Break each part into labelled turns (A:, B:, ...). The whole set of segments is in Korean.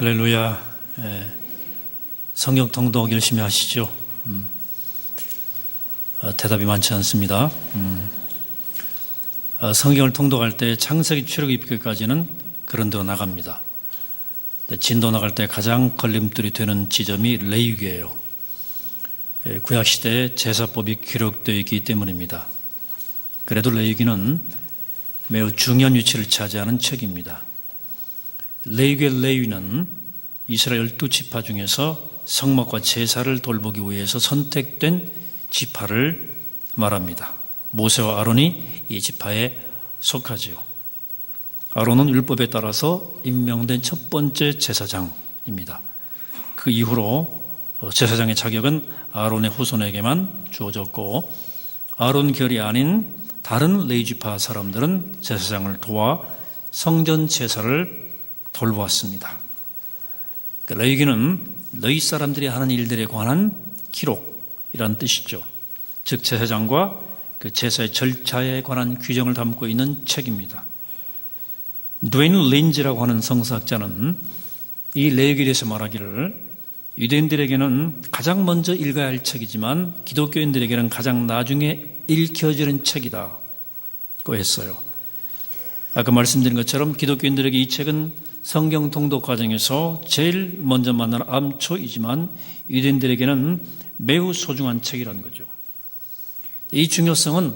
A: 할렐루야. 성경 통독 열심히 하시죠. 대답이 많지 않습니다. 성경을 통독할 때 창세기 출애굽기까지는 그런 데로 나갑니다. 진도 나갈 때 가장 걸림돌이 되는 지점이 레위기예요. 구약시대에 제사법이 기록되어 있기 때문입니다. 그래도 레위기는 매우 중요한 위치를 차지하는 책입니다. 레위기의 레위는 이스라엘 12지파 중에서 성막과 제사를 돌보기 위해서 선택된 지파를 말합니다. 모세와 아론이 이 지파에 속하지요. 아론은 율법에 따라서 임명된 첫 번째 제사장입니다. 그 이후로 제사장의 자격은 아론의 후손에게만 주어졌고, 아론 결이 아닌 다른 레위 지파 사람들은 제사장을 도와 성전 제사를 돌보았습니다. 레위기는 너희 사람들이 하는 일들에 관한 기록이란 뜻이죠. 즉 제사장과 그 제사의 절차에 관한 규정을 담고 있는 책입니다. 드웨인 린지라고 하는 성서학자는 이 레위기에 대해서 말하기를, 유대인들에게는 가장 먼저 읽어야 할 책이지만 기독교인들에게는 가장 나중에 읽혀지는 책이다고 했어요. 아까 말씀드린 것처럼 기독교인들에게 이 책은 성경 통독 과정에서 제일 먼저 만나는 암초이지만 유대인들에게는 매우 소중한 책이라는 거죠. 이 중요성은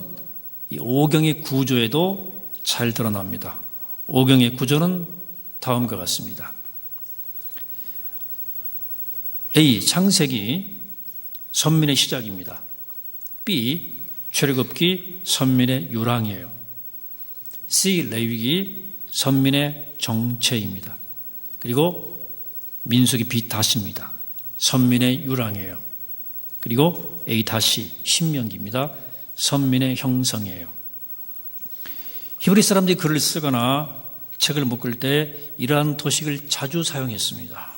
A: 이 오경의 구조에도 잘 드러납니다. 오경의 구조는 다음과 같습니다. A. 창세기 선민의 시작입니다. B. 출애굽기 선민의 유랑이에요. C. 레위기 선민의 정체입니다. 그리고 민수기 B 다시입니다. 선민의 유랑이에요. 그리고 A 다시 신명기입니다. 선민의 형성이에요. 히브리 사람들이 글을 쓰거나 책을 묶을 때 이러한 도식을 자주 사용했습니다.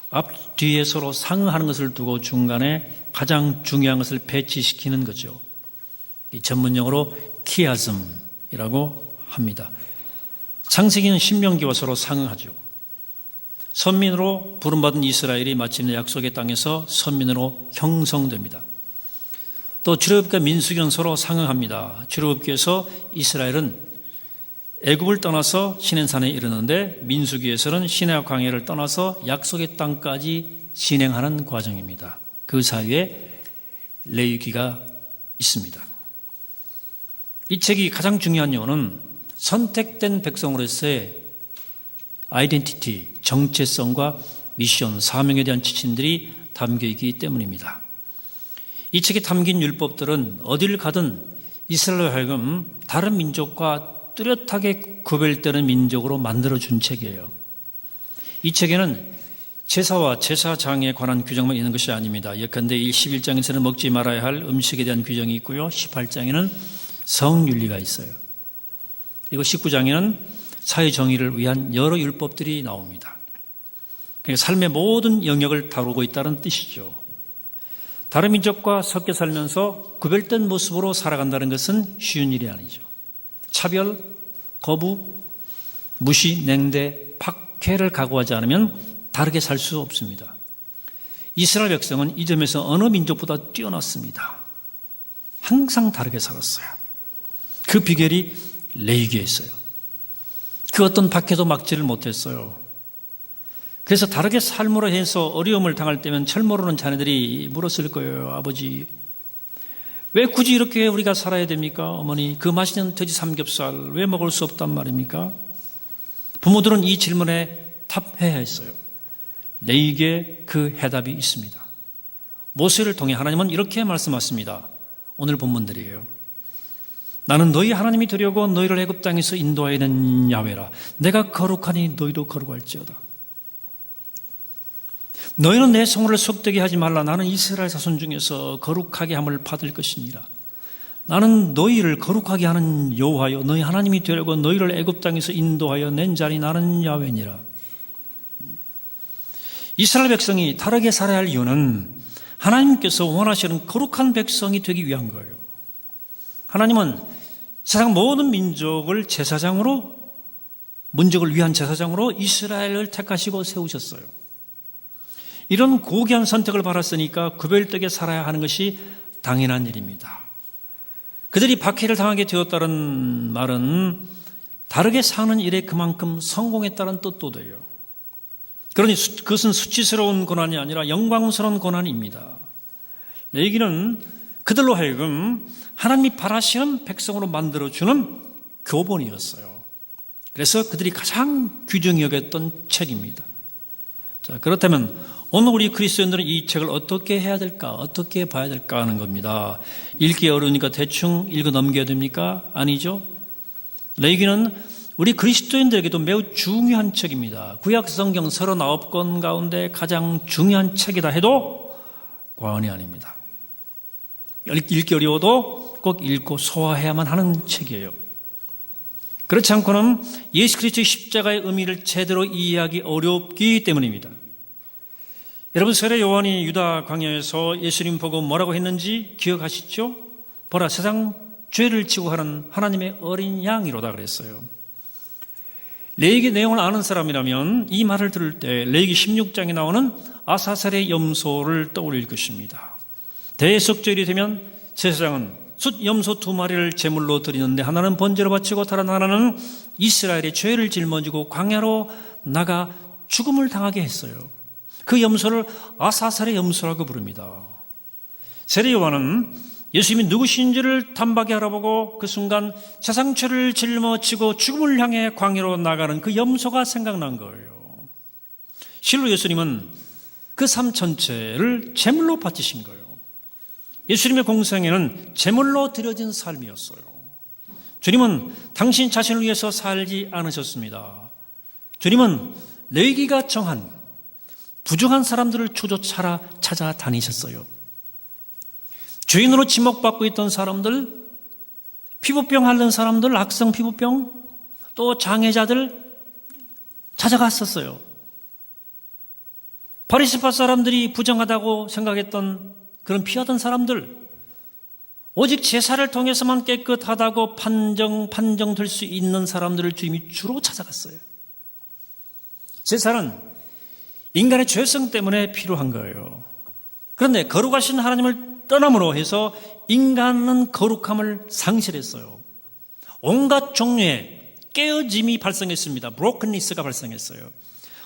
A: 앞, 뒤에 서로 상응하는 것을 두고 중간에 가장 중요한 것을 배치시키는 거죠. 이 전문용어로 키아즘이라고 합니다. 창세기는 신명기와 서로 상응하죠. 선민으로 부름받은 이스라엘이 마침내 약속의 땅에서 선민으로 형성됩니다. 또 출애굽기와 민수기는 서로 상응합니다. 출애굽기에서 이스라엘은 애굽을 떠나서 시내산에 이르는데, 민수기에서는 시내와 광야를 떠나서 약속의 땅까지 진행하는 과정입니다. 그 사이에 레위기가 있습니다. 이 책이 가장 중요한 이유는 선택된 백성으로서의 아이덴티티, 정체성과 미션, 사명에 대한 지침들이 담겨 있기 때문입니다. 이 책에 담긴 율법들은 어딜 가든 이스라엘로 하여금 다른 민족과 뚜렷하게 구별되는 민족으로 만들어준 책이에요. 이 책에는 제사와 제사장에 관한 규정만 있는 것이 아닙니다. 예컨대 11장에서는 먹지 말아야 할 음식에 대한 규정이 있고요. 18장에는 성윤리가 있어요. 그리고 19장에는 사회정의를 위한 여러 율법들이 나옵니다. 그러니까 삶의 모든 영역을 다루고 있다는 뜻이죠. 다른 민족과 섞여 살면서 구별된 모습으로 살아간다는 것은 쉬운 일이 아니죠. 차별, 거부, 무시, 냉대, 박해를 각오하지 않으면 다르게 살 수 없습니다. 이스라엘 백성은 이 점에서 어느 민족보다 뛰어났습니다. 항상 다르게 살았어요. 그 비결이 레위기에 있어요. 그 어떤 박해도 막지를 못했어요. 그래서 다르게 삶으로 해서 어려움을 당할 때면 철 모르는 자녀들이 물었을 거예요. 아버지, 왜 굳이 이렇게 우리가 살아야 됩니까? 어머니, 그 맛있는 돼지 삼겹살 왜 먹을 수 없단 말입니까? 부모들은 이 질문에 답해야 했어요. 레위기에 그 해답이 있습니다. 모세를 통해 하나님은 이렇게 말씀하십니다. 오늘 본문들이에요. 나는 너희 하나님이 되려고 너희를 애굽 땅에서 인도하여 낸 야훼라. 내가 거룩하니 너희도 거룩할지어다. 너희는 내 성호를 속되게 하지 말라. 나는 이스라엘 자손 중에서 거룩하게 함을 받을 것이니라. 나는 너희를 거룩하게 하는 여호와여, 너희 하나님이 되려고 너희를 애굽 땅에서 인도하여 낸 자니 나는 야훼니라. 이스라엘 백성이 다르게 살아야 할 이유는 하나님께서 원하시는 거룩한 백성이 되기 위한 거예요. 하나님은 세상 모든 민족을 제사장으로 민족을 위한 제사장으로 이스라엘을 택하시고 세우셨어요. 이런 고귀한 선택을 받았으니까 구별되게 살아야 하는 것이 당연한 일입니다. 그들이 박해를 당하게 되었다는 말은 다르게 사는 일에 그만큼 성공했다는 뜻도 돼요. 그러니 그것은 수치스러운 고난이 아니라 영광스러운 고난입니다. 레위기는 그들로 하여금 하나님이 바라시는 백성으로 만들어주는 교본이었어요. 그래서 그들이 가장 귀중히 여겼던 책입니다. 자, 그렇다면 오늘 우리 그리스도인들은 이 책을 어떻게 해야 될까, 어떻게 봐야 될까 하는 겁니다. 읽기 어려우니까 대충 읽어 넘겨야 됩니까? 아니죠. 레위기는 우리 그리스도인들에게도 매우 중요한 책입니다. 구약 성경 39권 가운데 가장 중요한 책이다 해도 과언이 아닙니다. 읽기 어려워도 꼭 읽고 소화해야만 하는 책이에요. 그렇지 않고는 예수 그리스도의 십자가의 의미를 제대로 이해하기 어렵기 때문입니다. 여러분, 세례 요한이 유다 광야에서 예수님 보고 뭐라고 했는지 기억하시죠? 보라, 세상 죄를 지고 가는 하나님의 어린 양이로다 그랬어요. 레위기 내용을 아는 사람이라면 이 말을 들을 때 레위기 16장에 나오는 아사셀의 염소를 떠올릴 것입니다. 대속절이 되면 제사장은 숫 염소 2마리를 제물로 드리는데 하나는 번제로 바치고 다른 하나는 이스라엘의 죄를 짊어지고 광야로 나가 죽음을 당하게 했어요. 그 염소를 아사셀의 염소라고 부릅니다. 세례 요한은 예수님이 누구신지를 단박에 알아보고 그 순간 세상 죄를 짊어지고 죽음을 향해 광야로 나가는 그 염소가 생각난 거예요. 실로 예수님은 그 삶 전체를 제물로 바치신 거예요. 예수님의 공생애는 제물로 드려진 삶이었어요. 주님은 당신 자신을 위해서 살지 않으셨습니다. 주님은 레위기가 정한 부정한 사람들을 주저차라 찾아다니셨어요. 죄인으로 지목받고 있던 사람들, 피부병 앓는 사람들, 악성 피부병, 또 장애자들 찾아갔었어요. 바리새파 사람들이 부정하다고 생각했던 그런 피하던 사람들, 오직 제사를 통해서만 깨끗하다고 판정될 수 있는 사람들을 주님이 주로 찾아갔어요. 제사는 인간의 죄성 때문에 필요한 거예요. 그런데 거룩하신 하나님을 떠남으로 해서 인간은 거룩함을 상실했어요. 온갖 종류의 깨어짐이 발생했습니다. 브로큰니스가 발생했어요.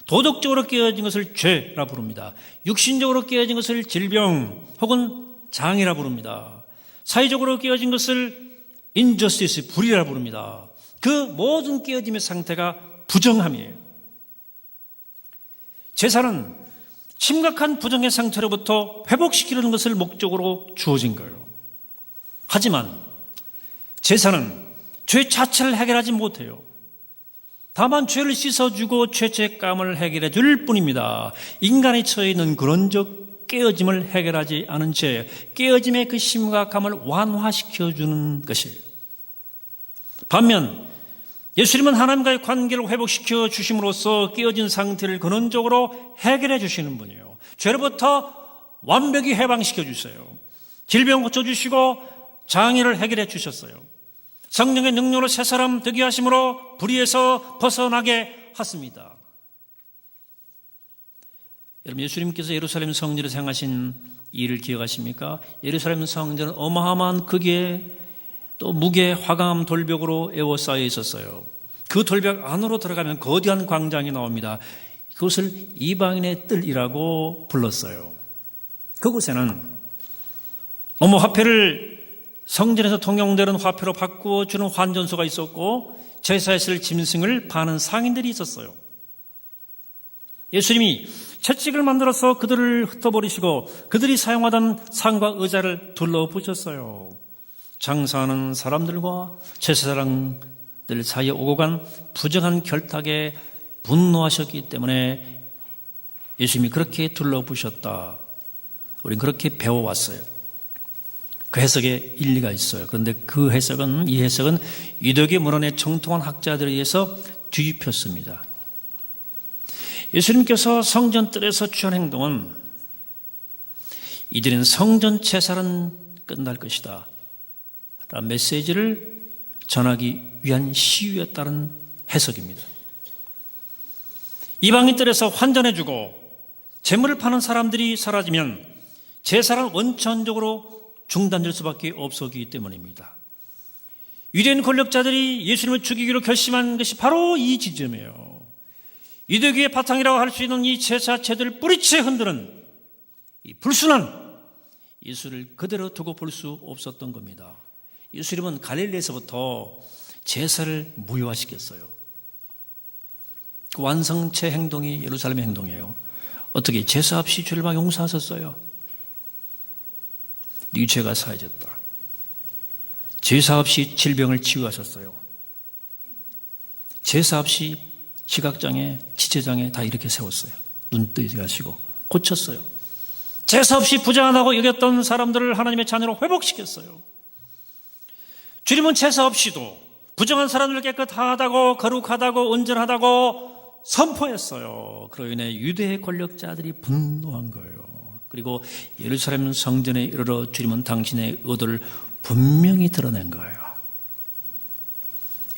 A: 도덕적으로 깨어진 것을 죄라 부릅니다. 육신적으로 깨어진 것을 질병 혹은 장애라 부릅니다. 사회적으로 깨어진 것을 인저스티스, 불의라 부릅니다. 그 모든 깨어짐의 상태가 부정함이에요. 제사는 심각한 부정의 상태로부터 회복시키려는 것을 목적으로 주어진 거예요. 하지만 제사는 죄 자체를 해결하지 못해요. 다만 죄를 씻어주고 죄책감을 해결해 줄 뿐입니다. 인간이 처해 있는 그런적 깨어짐을 해결하지 않은 죄, 깨어짐의 그 심각함을 완화시켜주는 것이에요. 반면 예수님은 하나님과의 관계를 회복시켜 주심으로써 깨어진 상태를 근원적으로 해결해 주시는 분이에요. 죄로부터 완벽히 해방시켜 주세요. 질병 고쳐주시고 장애를 해결해 주셨어요. 성령의 능력으로 새 사람 되게 하심으로 불의에서 벗어나게 하십니다. 여러분, 예수님께서 예루살렘 성전에서 행하신 일을 기억하십니까? 예루살렘 성전은 어마어마한 크기에 또 무게 화강암 돌벽으로 에워싸여 있었어요. 그 돌벽 안으로 들어가면 거대한 광장이 나옵니다. 그것을 이방인의 뜰이라고 불렀어요. 그곳에는 너무 화폐를 성전에서 통용되는 화폐로 바꾸어주는 환전소가 있었고 제사에 쓸 짐승을 파는 상인들이 있었어요. 예수님이 채찍을 만들어서 그들을 흩어버리시고 그들이 사용하던 상과 의자를 둘러보셨어요. 장사하는 사람들과 제사장들 사이에 오고 간 부정한 결탁에 분노하셨기 때문에 예수님이 그렇게 둘러보셨다. 우린 그렇게 배워왔어요. 그 해석에 일리가 있어요. 그런데 이 해석은 유대교 문헌에 정통한 학자들에 의해서 뒤집혔습니다. 예수님께서 성전 뜰에서 취한 행동은 이들은 성전 제사는 끝날 것이다 라는 메시지를 전하기 위한 시위였다는 해석입니다. 이방인들에서 환전해주고 재물을 파는 사람들이 사라지면 제사는 원천적으로 중단될 수밖에 없었기 때문입니다. 유대인 권력자들이 예수님을 죽이기로 결심한 것이 바로 이 지점이에요. 유대교의 바탕이라고 할 수 있는 이 제사 제도를 뿌리채 흔드는 이 불순한 예수를 그대로 두고 볼 수 없었던 겁니다. 예수님은 갈릴리에서부터 제사를 무효화시켰어요. 그 완성체 행동이 예루살렘의 행동이에요. 어떻게? 제사 없이 죄를 막 용서하셨어요. 네 죄가 사해졌다. 제사 없이 질병을 치유하셨어요. 제사 없이 시각장애, 지체장애 다 이렇게 세웠어요. 눈 뜨게 하시고 고쳤어요. 제사 없이 부정하다고 여겼던 사람들을 하나님의 자녀로 회복시켰어요. 주님은 제사 없이도 부정한 사람들을 깨끗하다고 거룩하다고 온전하다고 선포했어요. 그로 인해 유대의 권력자들이 분노한 거예요. 그리고 예루살렘 성전에 이르러 주님은 당신의 의도를 분명히 드러낸 거예요.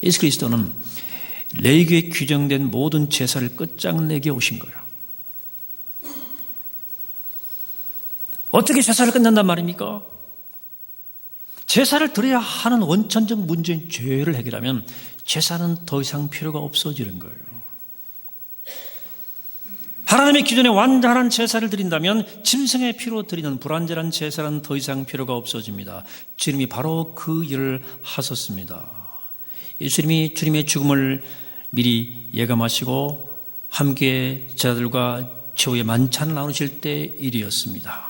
A: 예수 그리스도는 레위기에 규정된 모든 제사를 끝장내게 오신 거예요. 어떻게 제사를 끝낸단 말입니까? 제사를 드려야 하는 원천적 문제인 죄를 해결하면 제사는 더 이상 필요가 없어지는 거예요. 하나님의 기존에 완전한 제사를 드린다면 짐승의 피로 드리는 불완전한 제사는 더 이상 필요가 없어집니다. 주님이 바로 그 일을 하셨습니다. 예수님이 주님의 죽음을 미리 예감하시고 함께 제자들과 최후의 만찬을 나누실 때 일이었습니다.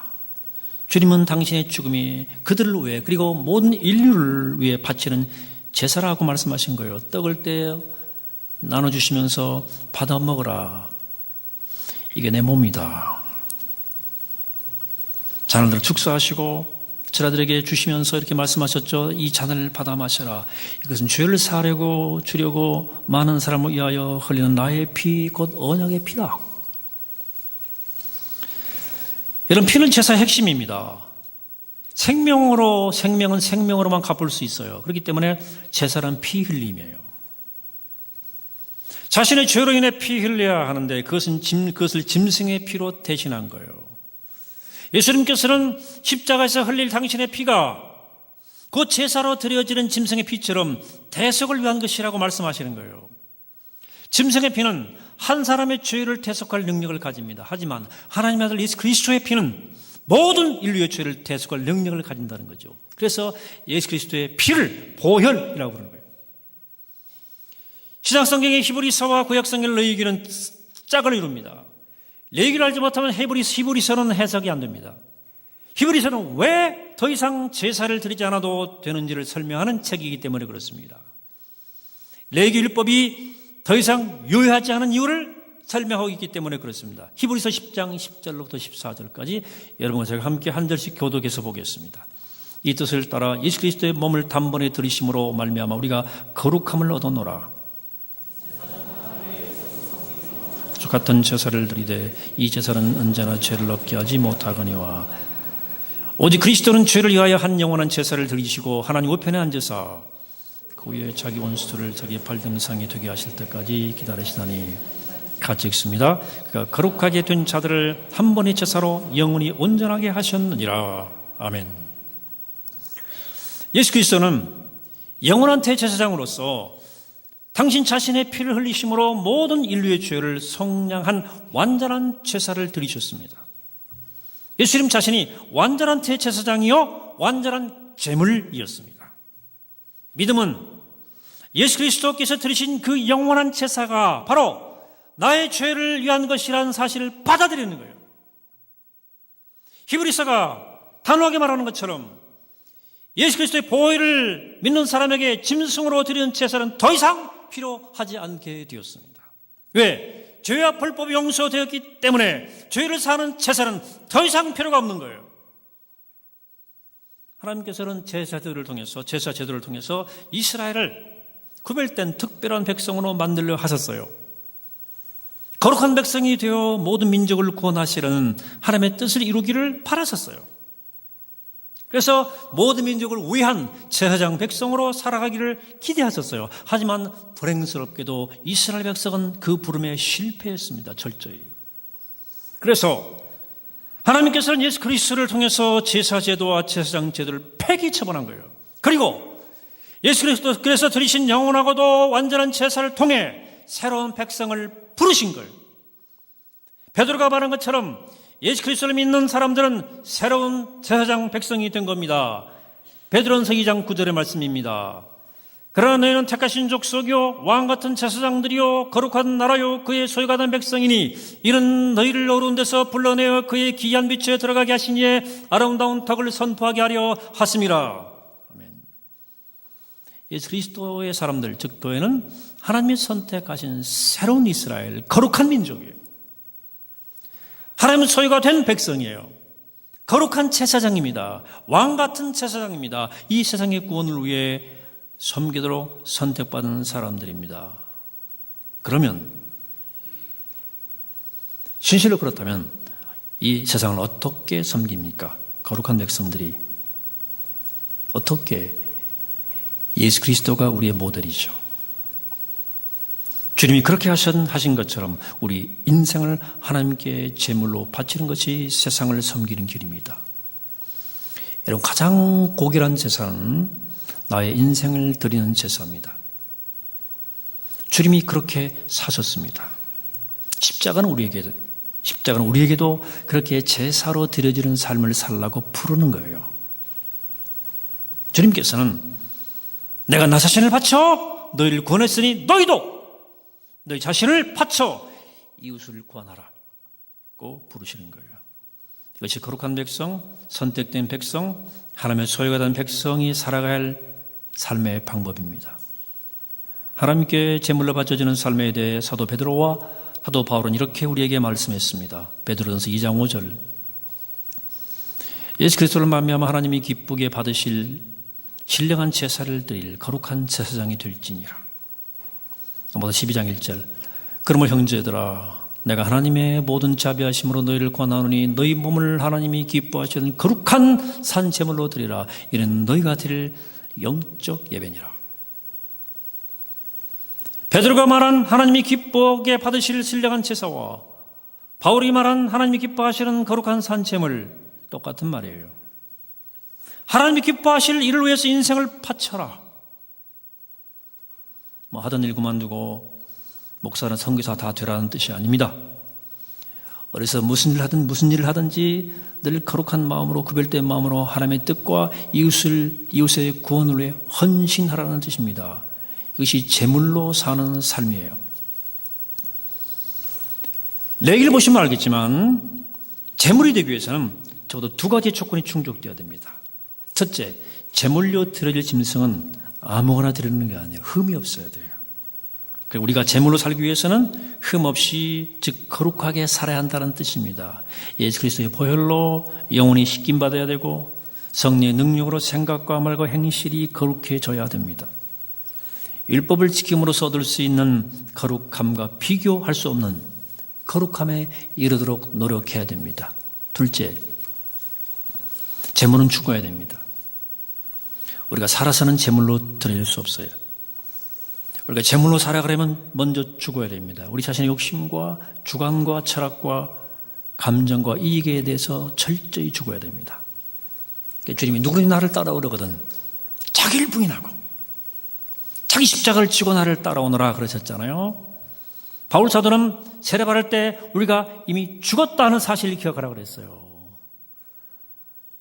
A: 주님은 당신의 죽음이 그들을 위해 그리고 모든 인류를 위해 바치는 제사라고 말씀하신 거예요. 떡을 떼어 나눠주시면서 받아 먹으라. 이게 내 몸이다. 잔을 들어 축사하시고 제자들에게 주시면서 이렇게 말씀하셨죠. 이 잔을 받아 마셔라. 이것은 죄를 사하려고 주려고 많은 사람을 위하여 흘리는 나의 피, 곧 언약의 피다. 이런 피는 제사의 핵심입니다. 생명은 생명으로만 갚을 수 있어요. 그렇기 때문에 제사란 피 흘림이에요. 자신의 죄로 인해 피 흘려야 하는데 그것을 짐승의 피로 대신한 거예요. 예수님께서는 십자가에서 흘릴 당신의 피가 그 제사로 드려지는 짐승의 피처럼 대속을 위한 것이라고 말씀하시는 거예요. 짐승의 피는 한 사람의 죄를 대속할 능력을 가집니다. 하지만 하나님의 아들 예수 그리스도의 피는 모든 인류의 죄를 대속할 능력을 가진다는 거죠. 그래서 예수 그리스도의 피를 보혈이라고 부르는 거예요. 신약성경의 히브리서와 구약성경의 레위기는 짝을 이룹니다. 레위기를 알지 못하면 히브리서는 해석이 안 됩니다. 히브리서는 왜 더 이상 제사를 드리지 않아도 되는지를 설명하는 책이기 때문에 그렇습니다. 레위기 율법이 더 이상 유효하지 않은 이유를 설명하고 있기 때문에 그렇습니다. 히브리서 10장 10절로부터 14절까지 여러분과 제가 함께 한 절씩 교독해서 보겠습니다. 이 뜻을 따라 예수 그리스도의 몸을 단번에 들이심으로 말미암아 우리가 거룩함을 얻어노라. 같은 제사를 드리되 이 제사는 언제나 죄를 없게 하지 못하거니와 오직 그리스도는 죄를 위하여 한 영원한 제사를 드리시고 하나님 우편에 앉으사 그 위에 자기 원수들을 자기 발등상에 되게 하실 때까지 기다리시다니. 같이 읽습니다. 그가 거룩하게 된 자들을 한 번의 제사로 영원히 온전하게 하셨느니라. 아멘. 예수 그리스도는 영원한 대제사장으로서 당신 자신의 피를 흘리심으로 모든 인류의 죄를 속량한 완전한 제사를 드리셨습니다. 예수님 자신이 완전한 대제사장이요 완전한 제물이었습니다. 믿음은 예수 그리스도께서 드리신 그 영원한 제사가 바로 나의 죄를 위한 것이라는 사실을 받아들이는 거예요. 히브리서가 단호하게 말하는 것처럼 예수 그리스도의 보혈을 믿는 사람에게 짐승으로 드리는 제사는 더 이상 필요하지 않게 되었습니다. 왜? 죄와 불법이 용서되었기 때문에 죄를 사는 제사는 더 이상 필요가 없는 거예요. 하나님께서는 제사 제도를 통해서 이스라엘을 구별된 특별한 백성으로 만들려 하셨어요. 거룩한 백성이 되어 모든 민족을 구원하시려는 하나님의 뜻을 이루기를 바라셨어요. 그래서 모든 민족을 위한 제사장 백성으로 살아가기를 기대하셨어요. 하지만 불행스럽게도 이스라엘 백성은 그 부름에 실패했습니다. 철저히. 그래서 하나님께서는 예수 그리스도를 통해서 제사제도와 제사장 제도를 폐기 처분한 거예요. 그리고 예수 그리스도께서 드리신 영원하고도 완전한 제사를 통해 새로운 백성을 부르신 거예요. 베드로가 말한 것처럼 예수 그리스도를 믿는 사람들은 새로운 제사장 백성이 된 겁니다. 베드로전서 2장 9절의 말씀입니다. 그러나 너희는 택하신 족속이요 왕같은 제사장들이요 거룩한 나라요 그의 소유가 된 백성이니 이는 너희를 어두운 데서 불러내어 그의 기이한 빛에 들어가게 하신 이의 아름다운 덕을 선포하게 하려 하심이라. 아멘. 예수 그리스도의 사람들, 즉 교회는 하나님이 선택하신 새로운 이스라엘, 거룩한 민족이에요. 하나님의 소유가 된 백성이에요. 거룩한 제사장입니다. 왕같은 제사장입니다. 이 세상의 구원을 위해 섬기도록 선택받은 사람들입니다. 그러면 진실로 그렇다면 이 세상을 어떻게 섬깁니까? 거룩한 백성들이 어떻게? 예수 그리스도가 우리의 모델이죠. 주님이 그렇게 하신 것처럼 우리 인생을 하나님께 제물로 바치는 것이 세상을 섬기는 길입니다. 여러분, 가장 고귀한 제사는 나의 인생을 드리는 제사입니다. 주님이 그렇게 사셨습니다. 십자가는 우리에게도 그렇게 제사로 드려지는 삶을 살라고 부르는 거예요. 주님께서는 내가 나 자신을 바쳐 너희를 구원했으니 너희도 너희 자신을 바쳐 이웃을 구원하라고 부르시는 거예요. 이것이 거룩한 백성, 선택된 백성, 하나님의 소유가 된 백성이 살아가야 할 삶의 방법입니다. 하나님께 제물로 바쳐지는 삶에 대해 사도 베드로와 사도 바울은 이렇게 우리에게 말씀했습니다. 베드로전서 2장 5절. 예수 그리스도를 말미암아 하나님이 기쁘게 받으실 신령한 제사를 드릴 거룩한 제사장이 될지니라. 넘어서 12장 1절. 그러므로 형제들아 내가 하나님의 모든 자비하심으로 너희를 권하노니 너희 몸을 하나님이 기뻐하시는 거룩한 산 제물로 드리라. 이는 너희가 드릴 영적 예배니라. 베드로가 말한 하나님이 기쁘게 받으실 신령한 제사와 바울이 말한 하나님이 기뻐하시는 거룩한 산 제물 똑같은 말이에요. 하나님이 기뻐하실 일을 위해서 인생을 바쳐라. 하던 일 그만두고 목사나 선교사 다 되라는 뜻이 아닙니다. 어디서 무슨 일을 하든지 늘 거룩한 마음으로 구별된 마음으로 하나님의 뜻과 이웃의 구원을 위해 헌신하라는 뜻입니다. 이것이 제물로 사는 삶이에요. 레위기를 보시면 알겠지만 제물이 되기 위해서는 적어도 두 가지 조건이 충족되어야 됩니다. 첫째, 제물로 드려질 짐승은 아무거나 드리는 게 아니에요. 흠이 없어야 돼요. 그리고 우리가 제물로 살기 위해서는 흠 없이, 즉 거룩하게 살아야 한다는 뜻입니다. 예수 그리스도의 보혈로 영혼이 씻김받아야 되고 성령의 능력으로 생각과 말과 행실이 거룩해져야 됩니다. 율법을 지킴으로써 얻을 수 있는 거룩함과 비교할 수 없는 거룩함에 이르도록 노력해야 됩니다. 둘째, 제물은 죽어야 됩니다. 우리가 살아서는 제물로 드릴 수 없어요. 우리가 제물로 살아가려면 먼저 죽어야 됩니다. 우리 자신의 욕심과 주관과 철학과 감정과 이익에 대해서 철저히 죽어야 됩니다. 주님이 누구든지 나를 따라오려거든 자기를 부인하고 자기 십자가를 지고 나를 따라오너라 그러셨잖아요. 바울 사도는 세례받을 때 우리가 이미 죽었다는 사실을 기억하라고 그랬어요.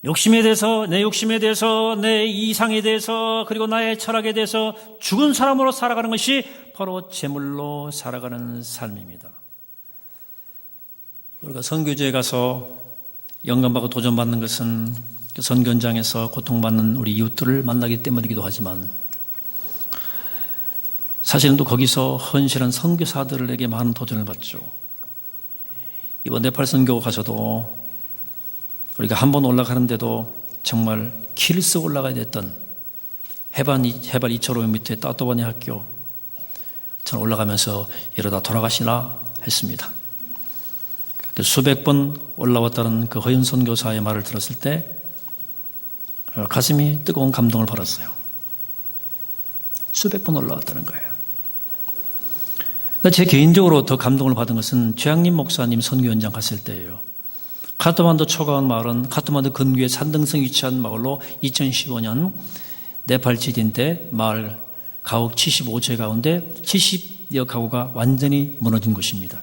A: 욕심에 대해서, 내 욕심에 대해서, 내 이상에 대해서, 그리고 나의 철학에 대해서 죽은 사람으로 살아가는 것이 바로 제물로 살아가는 삶입니다. 우리가 선교지에 가서 영감받고 도전받는 것은 선교 현장에서 고통받는 우리 이웃들을 만나기 때문이기도 하지만 사실은 또 거기서 헌신한 선교사들에게 많은 도전을 받죠. 이번 네팔 선교 가서도 우리가 한 번 올라가는데도 정말 길을 쓰고 올라가야 됐던 해발 2,500m 따또바니 학교, 저는 올라가면서 이러다 돌아가시나 했습니다. 수백 번 올라왔다는 그 허연 선교사의 말을 들었을 때 가슴이 뜨거운 감동을 받았어요. 수백 번 올라왔다는 거예요. 제 개인적으로 더 감동을 받은 것은 최양림 목사님 선교 현장 갔을 때예요. 카트만두 초가원 마을은 카트만두 근교의 산등성 위치한 마을로 2015년 네팔 지진 때 마을 가옥 75채 가운데 70여 가구가 완전히 무너진 곳입니다.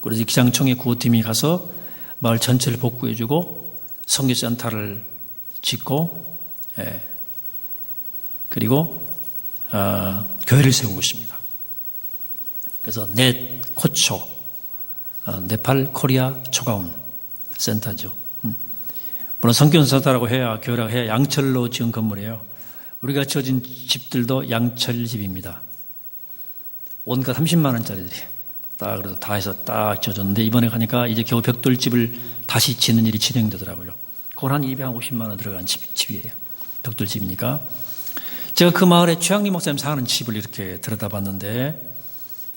A: 그래서 기상청의 구호팀이 가서 마을 전체를 복구해주고 선교센터를 짓고 그리고 교회를 세운 곳입니다. 그래서 넷코초 네팔 코리아 초가온 센터죠. 물론 선교센터라고 해야 교회라고 해야 양철로 지은 건물이에요. 우리가 지어진 집들도 양철집입니다. 온갖 30만 원짜리들이 딱 그래서 다 해서 딱 지어졌는데 이번에 가니까 이제 겨우 벽돌집을 다시 짓는 일이 진행되더라고요. 그건 한 250만 원 들어간 집이에요. 벽돌집이니까. 제가 그 마을에 최양림 목사님 사는 집을 이렇게 들여다봤는데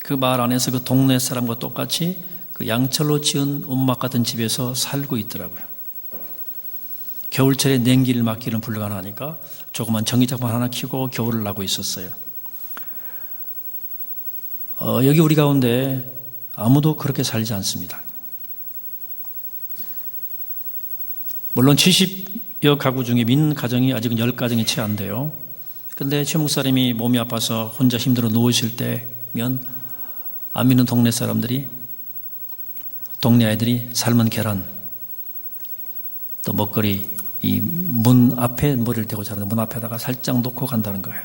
A: 그 마을 안에서 그 동네 사람과 똑같이 그 양철로 지은 움막 같은 집에서 살고 있더라고요. 겨울철에 냉기를 막기는 불가능하니까 조그만 전기장판 하나 켜고 겨울을 나고 있었어요. 여기 우리 가운데 아무도 그렇게 살지 않습니다. 물론 70여 가구 중에 민 가정이 아직은 10가정이 채 안 돼요. 근데 최 목사님이 몸이 아파서 혼자 힘들어 누우실 때면 안 믿는 동네 사람들이, 동네 아이들이 삶은 계란, 또 먹거리, 이 문 앞에 머리를 대고 자는데 문 앞에다가 살짝 놓고 간다는 거예요.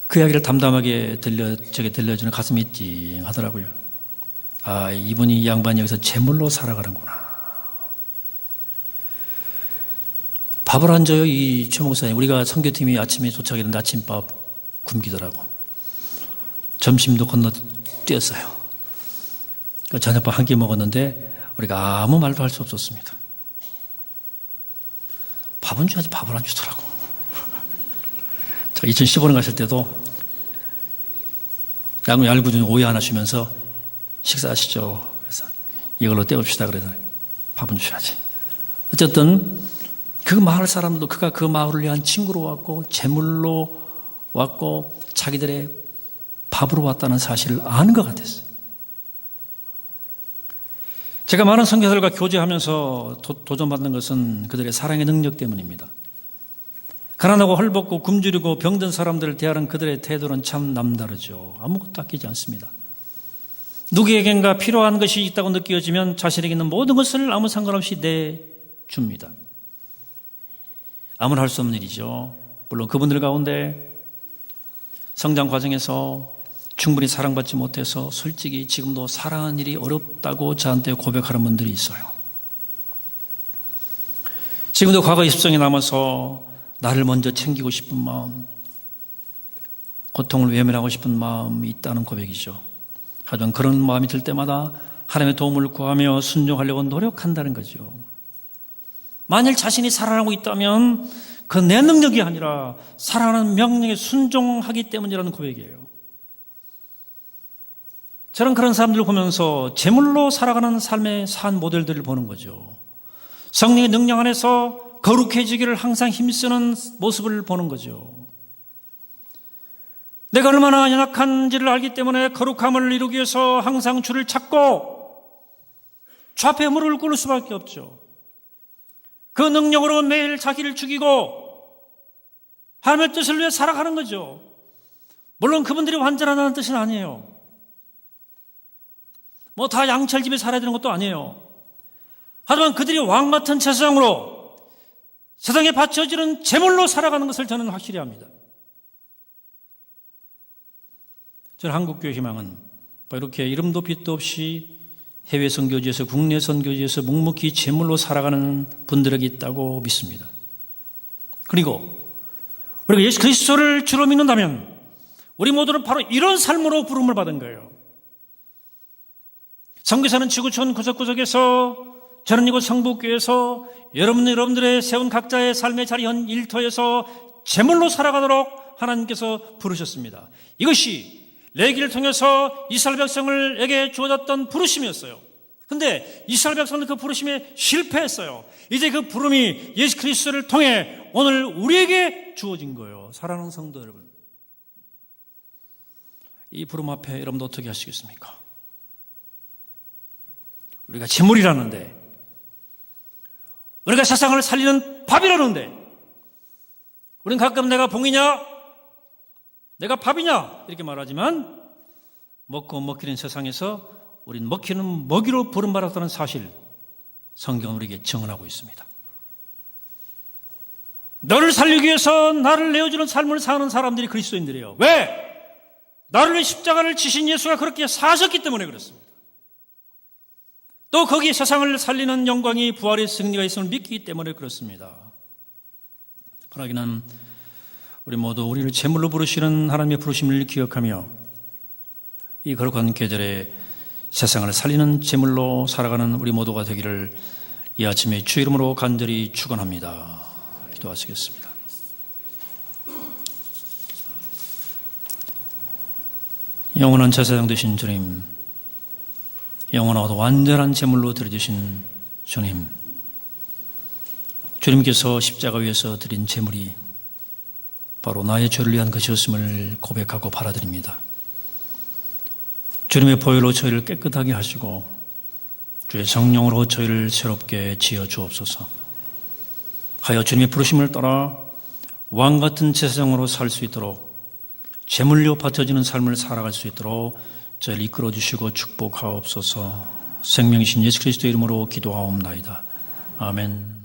A: 그 이야기를 담담하게 제게 들려주는 가슴이 찡하더라고요. 아, 이 양반이 여기서 제물로 살아가는구나. 밥을 안 줘요, 이 최 목사님. 우리가 선교팀이 아침에 도착했는데 아침밥 굶기더라고. 점심도 건너뛰었어요. 저녁밥 한 끼 먹었는데 우리가 아무 말도 할 수 없었습니다. 밥은 줘야지 밥을 안 주더라고. 제가 2015년 갔을 때도 얄궂은 오이 하나 주면서 식사하시죠. 그래서 이걸로 때웁시다. 그래서 밥은 주셔야지. 어쨌든 그 마을 사람들도 그가 그 마을을 위한 친구로 왔고 제물로 왔고 자기들의 밥으로 왔다는 사실을 아는 것 같았어요. 제가 많은 선교사들과 교제하면서 도전받는 것은 그들의 사랑의 능력 때문입니다. 가난하고 헐벗고 굶주리고 병든 사람들을 대하는 그들의 태도는 참 남다르죠. 아무것도 아끼지 않습니다. 누구에겐가 필요한 것이 있다고 느껴지면 자신에게 있는 모든 것을 아무 상관없이 내줍니다. 아무나 할 수 없는 일이죠. 물론 그분들 가운데 성장 과정에서 충분히 사랑받지 못해서 솔직히 지금도 사랑하는 일이 어렵다고 저한테 고백하는 분들이 있어요. 지금도 과거 습성이 남아서 나를 먼저 챙기고 싶은 마음, 고통을 외면하고 싶은 마음이 있다는 고백이죠. 하지만 그런 마음이 들 때마다 하나님의 도움을 구하며 순종하려고 노력한다는 거죠. 만일 자신이 살아나고 있다면 그 내 능력이 아니라 살아나는 명령에 순종하기 때문이라는 고백이에요. 저는 그런 사람들을 보면서 제물로 살아가는 삶의 산 모델들을 보는 거죠. 성령의 능력 안에서 거룩해지기를 항상 힘쓰는 모습을 보는 거죠. 내가 얼마나 연약한지를 알기 때문에 거룩함을 이루기 위해서 항상 주를 찾고 좌표에 무릎을 꿇을 수밖에 없죠. 그 능력으로 매일 자기를 죽이고 하나님의 뜻을 위해 살아가는 거죠. 물론 그분들이 완전하다는 뜻은 아니에요. 뭐 다 양철집에 살아야 되는 것도 아니에요. 하지만 그들이 왕 같은 세상으로 세상에 바쳐지는 제물로 살아가는 것을 저는 확실히 합니다. 저는 한국교회 희망은 이렇게 이름도 빛도 없이 해외 선교지에서 국내 선교지에서 묵묵히 제물로 살아가는 분들에게 있다고 믿습니다. 그리고 우리가 예수 그리스도를 주로 믿는다면 우리 모두는 바로 이런 삶으로 부름을 받은 거예요. 선교사는 지구촌 구석구석에서 저는 이곳 성북교회에서 여러분들의 세운 각자의 삶의 자리 현 일터에서 제물로 살아가도록 하나님께서 부르셨습니다. 이것이 레위기를 통해서 이스라엘 백성에게 주어졌던 부르심이었어요. 근데 이스라엘 백성은 그 부르심에 실패했어요. 이제 그 부름이 예수 그리스도를 통해 오늘 우리에게 주어진 거예요. 사랑하는 성도 여러분, 이 부름 앞에 여러분도 어떻게 하시겠습니까? 우리가 재물이라는데, 우리가 세상을 살리는 밥이라는데, 우리는 가끔 내가 봉이냐, 내가 밥이냐 이렇게 말하지만 먹고 먹히는 세상에서 우린 먹히는 먹이로 부름받았다는 사실, 성경은 우리에게 증언하고 있습니다. 너를 살리기 위해서 나를 내어주는 삶을 사는 사람들이 그리스도인들이에요. 왜? 나를 위해 십자가를 지신 예수가 그렇게 사셨기 때문에 그렇습니다. 또 거기에 세상을 살리는 영광이, 부활의 승리가 있음을 믿기 때문에 그렇습니다. 그러기는 우리 모두 우리를 제물로 부르시는 하나님의 부르심을 기억하며 이 거룩한 계절에 세상을 살리는 제물로 살아가는 우리 모두가 되기를 이 아침에 주 이름으로 간절히 축원합니다. 기도하시겠습니다. 영원한 제사장 되신 주님, 영원하고 완전한 제물로 드려주신 주님, 주님께서 십자가 위에서 드린 제물이 바로 나의 죄를 위한 것이었음을 고백하고 받아들입니다. 주님의 보혈로 저희를 깨끗하게 하시고 주의 성령으로 저희를 새롭게 지어 주옵소서. 하여 주님의 부르심을 따라 왕같은 제사장으로 살 수 있도록, 제물로 바쳐지는 삶을 살아갈 수 있도록 저희를 이끌어 주시고 축복하옵소서. 생명이신 예수 그리스도의 이름으로 기도하옵나이다. 아멘.